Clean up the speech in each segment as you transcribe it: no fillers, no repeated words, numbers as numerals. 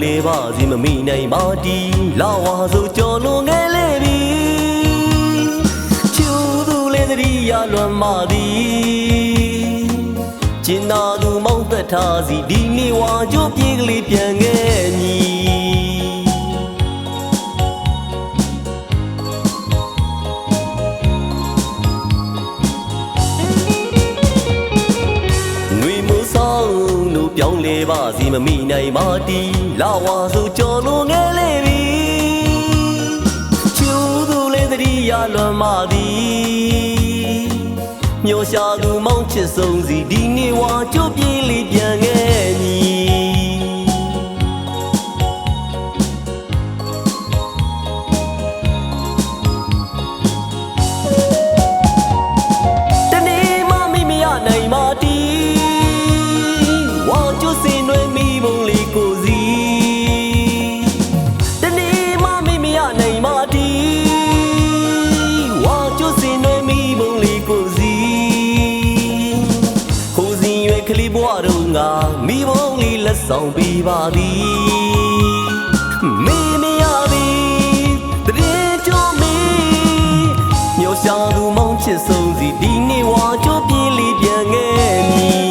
လဲပါစီမမိနိုင်ပါတီလာဝါဆိုကြော်လွန်ငယ်လေပြီချူသူလေးတည်းရလွန်မာသည်ကျင်နာသူမောင်းသက်ထားစီဒီနေ့ဝါကြိုးပြေးကလေးပြန်ခဲ့ညီပြောင်းလဲပါစီမမိနိုင်ပါတီလာဝါဆိုကြော်လွန်ငယ်လေပြီချူသူလေးတည်းရလွန်မာသည်မျောရှာသူမောင်းချစ်ဆုံးစီဒီနေ့ဝါကြိုးပြေးလေးပြန်ခဲ့ညီတနေ့မှမိမရနိုင်ပါတီကလေးဘွားတို့ငါမိဘုံလေးလက်ဆောင်ပေးပါသည်မေမရသည်တရင်ကြိုးမေမျောရှာသူမောင်းချစ်ဆုံးစီဒီနေ့ဝါကြိုးပြေးလေးပြန်ခဲ့မည်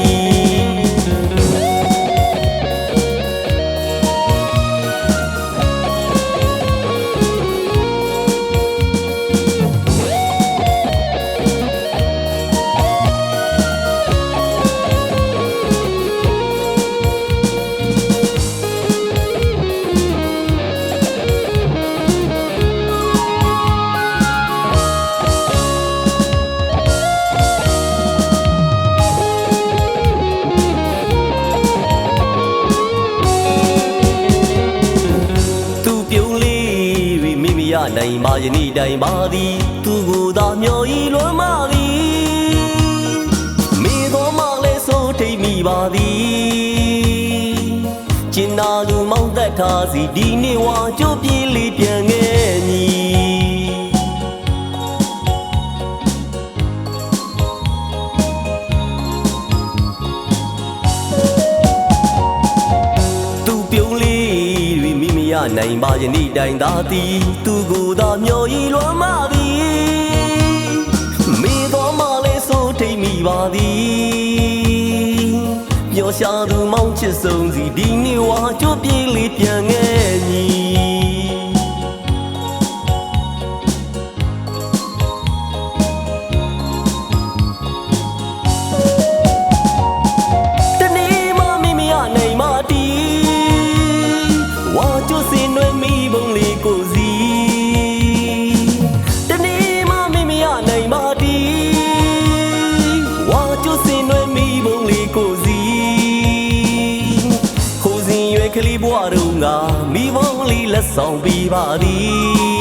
နိုင်ပါယနေ့တိုင်ပါသည်သူကိုယ်သာမျော်ဤလွမ်းမသည်မိတော်မလည်းစိုးထိတ်မိပါသည်ကျင်နာလူမောင်းသက်ထားစီဒီနေ့ဝါကြိုးပြေးလေးပြန်ခဲ့မည်သူပြုံးလေးတွေမိမရနိုင်ပါယနေ့တိုင်သာသည်သူကိုယ်သာမျော်ဤလွမ်းမသည်မိတော်မလည်းစိုးထိတ်မိပါသည်ပျော်ရှာသူမောင်းချစ်ဆုံးစီဒီနေ့ဝါကြိုးပြေးလေးပြန်ခဲ့မည်တနေ့မှမိမရနိုင်ပါတီဝါကြိုးစင်နွယ်မိဘုံလေးကိုစီတနေ့မှမိမရနိုင်ပါတီဝါကြိုးစင်နွယ်မိဘုံလေးကိုစီခိုးစဉ်ရွယ်ကလေးဘွားတို့ငါမိဘုံလေးလက်ဆောင်ပေးပါသည်